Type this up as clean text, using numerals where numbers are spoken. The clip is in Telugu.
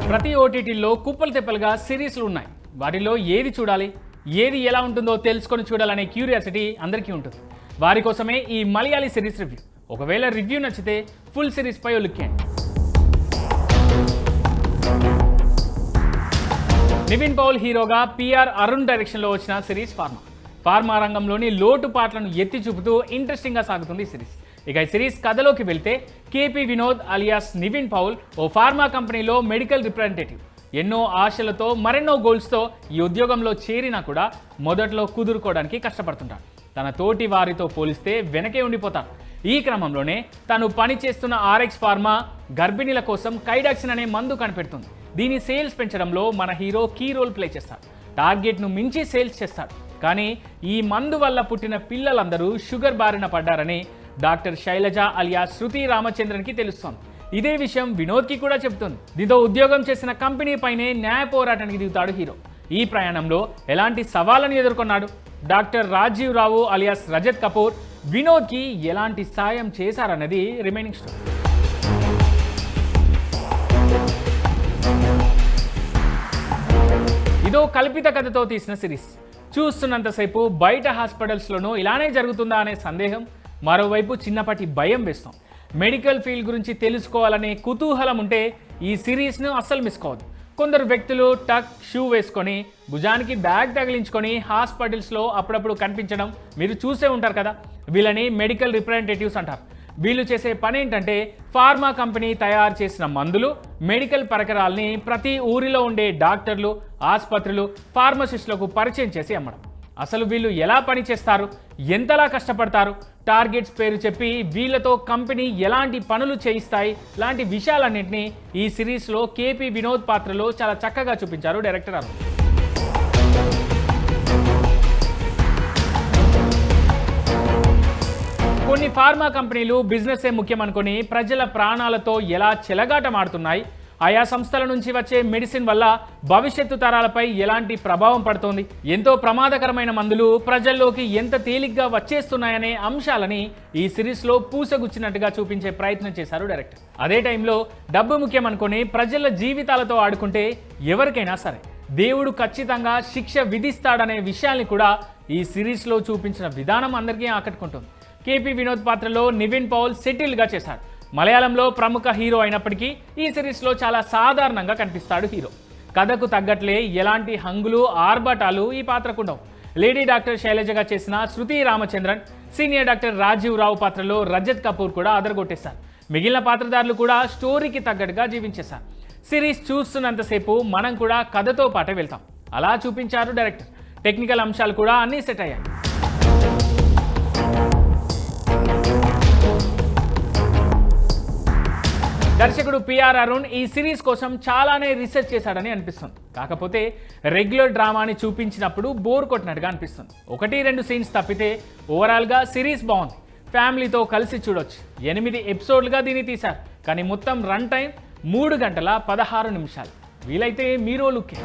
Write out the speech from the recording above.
ప్రతి ఓటీటీలో కుప్పలు తెప్పలుగా సిరీస్లు ఉన్నాయి. వాటిలో ఏది చూడాలి, ఏది ఎలా ఉంటుందో తెలుసుకొని చూడాలనే క్యూరియాసిటీ అందరికీ ఉంటుంది. వారి కోసమే ఈ మలయాళీ సిరీస్ రివ్యూ. ఒకవేళ రివ్యూ నచ్చితే ఫుల్ సిరీస్ పై లుక్కేయండి. నివిన్ పౌల్ హీరోగా పిఆర్ అరుణ్ డైరెక్షన్లో వచ్చిన సిరీస్ ఫార్మా రంగంలోని లోటుపాట్లను ఎత్తి చూపుతూ ఇంట్రెస్టింగ్గా సాగుతుంది ఈ సిరీస్. ఇక ఈ సిరీస్ కథలోకి వెళ్తే కేపీ వినోద్ అలియాస్ నివిన్ పౌల్ ఓ ఫార్మా కంపెనీలో మెడికల్ రిప్రజెంటేటివ్. ఎన్నో ఆశలతో మరెన్నో గోల్స్తో ఈ ఉద్యోగంలో చేరినా కూడా మొదట్లో కుదురుకోవడానికి కష్టపడుతుంటాడు. తన తోటి వారితో పోలిస్తే వెనకే ఉండిపోతాడు. ఈ క్రమంలోనే తను పనిచేస్తున్న ఆర్ఎక్స్ ఫార్మా గర్భిణీల కోసం కైడాక్సిన్ అనే మందు కనిపెడుతుంది. దీని సేల్స్ పెంచడంలో మన హీరో కీ రోల్ ప్లే చేస్తాడు. టార్గెట్ను మించి సేల్స్ చేస్తాడు. కానీ ఈ మందు వల్ల పుట్టిన పిల్లలందరూ షుగర్ బారిన పడ్డారని డాక్టర్ శైలజ అలియాస్ శృతి రామచంద్రన్కి తెలుస్తోంది. ఇదే విషయం వినోద్కి కూడా చెబుతుంది. దీంతో ఉద్యోగం చేసిన కంపెనీ పైనే న్యాయ పోరాటానికి దిగుతాడు హీరో. ఈ ప్రయాణంలో ఎలాంటి సవాళ్ళను ఎదుర్కొన్నాడు? డాక్టర్ రాజీవ్ రావు అలియాస్ రజత్ కపూర్ వినోద్కి ఎలాంటి సాయం చేశారన్నది రిమైనింగ్ స్టోరీ. ఇదో కల్పిత కథతో తీసిన సిరీస్. చూస్తున్నంతసేపు బయట హాస్పిటల్స్లోనూ ఇలానే జరుగుతుందా అనే సందేహం, మరోవైపు చిన్నపాటి భయం వేస్తాం. మెడికల్ ఫీల్డ్ గురించి తెలుసుకోవాలనే కుతూహలం ఉంటే ఈ సిరీస్ను అస్సలు మిస్ కావద్దు. కొందరు వ్యక్తులు టక్ షూ వేసుకొని భుజానికి బ్యాగ్ తగిలించుకొని హాస్పిటల్స్లో అప్పుడప్పుడు కనిపించడం మీరు చూసే ఉంటారు కదా. వీళ్ళని మెడికల్ రిప్రజెంటేటివ్స్ అంటారు. వీళ్ళు చేసే పని ఏంటంటే ఫార్మా కంపెనీ తయారు చేసిన మందులు, మెడికల్ పరికరాల్ని ప్రతి ఊరిలో ఉండే డాక్టర్లు, ఆసుపత్రులు, ఫార్మసిస్టులకు పరిచయం చేసి అమ్మడం. అసలు వీళ్ళు ఎలా పని చేస్తారు, ఎంతలా కష్టపడతారు, టార్గెట్స్ పేరు చెప్పి వీళ్ళతో కంపెనీ ఎలాంటి పనులు చేయిస్తాయి, లాంటి విషయాలన్నింటినీ ఈ సిరీస్లో కేపీ వినోద్ పాత్రలో చాలా చక్కగా చూపించారు డైరెక్టర్ అరుణ్. కొన్ని ఫార్మా కంపెనీలు బిజినెసే ముఖ్యం అనుకుని ప్రజల ప్రాణాలతో ఎలా చెలగాటమాడుతున్నాయి, ఆయా సంస్థల నుంచి వచ్చే మెడిసిన్ వల్ల భవిష్యత్తు తరాలపై ఎలాంటి ప్రభావం పడుతోంది, ఎంతో ప్రమాదకరమైన మందులు ప్రజల్లోకి ఎంత తేలిగ్గా వచ్చేస్తున్నాయనే అంశాలని ఈ సిరీస్లో పూసగుచ్చినట్టుగా చూపించే ప్రయత్నం చేశారు డైరెక్టర్. అదే టైంలో డబ్బు ముఖ్యం అనుకుని ప్రజల జీవితాలతో ఆడుకుంటే ఎవరికైనా సరే దేవుడు ఖచ్చితంగా శిక్ష విధిస్తాడనే విషయాన్ని కూడా ఈ సిరీస్లో చూపించిన విధానం అందరికీ ఆకట్టుకుంటుంది. కేపీ వినోద్ పాత్రలో నివిన్ పౌల్ సెటిల్గా చేశాడు. మలయాళంలో ప్రముఖ హీరో అయినప్పటికీ ఈ సిరీస్లో చాలా సాధారణంగా కనిపిస్తాడు హీరో. కథకు తగ్గట్లే ఎలాంటి హంగులు, ఆర్భాటాలు ఈ పాత్రకు ఉండవు. లేడీ డాక్టర్ శైలజగా చేసిన శృతి రామచంద్రన్, సీనియర్ డాక్టర్ రాజీవ్ రావు పాత్రలో రజత్ కపూర్ కూడా అదరగొట్టేశారు. మిగిలిన పాత్రధారులు కూడా స్టోరీకి తగ్గట్టుగా జీవించేశారు. సిరీస్ చూస్తున్నంతసేపు మనం కూడా కథతో పాటే వెళ్తాం. అలా చూపించారు డైరెక్టర్. టెక్నికల్ అంశాలు కూడా అన్నీ సెట్ అయ్యాయి. దర్శకుడు పిఆర్ అరుణ్ ఈ సిరీస్ కోసం చాలానే రీసెర్చ్ చేశాడని అనిపిస్తుంది. కాకపోతే రెగ్యులర్ డ్రామాని చూపించినప్పుడు బోర్ కొట్టినట్టుగా అనిపిస్తుంది. 1-2 సీన్స్ తప్పితే ఓవరాల్గా సిరీస్ బాగుంది. ఫ్యామిలీతో కలిసి చూడొచ్చు. 8 ఎపిసోడ్లుగా దీన్ని తీశారు. కానీ మొత్తం రన్ టైం 3 గంటల 16 నిమిషాలు. వీలైతే మీరో లుక్కే.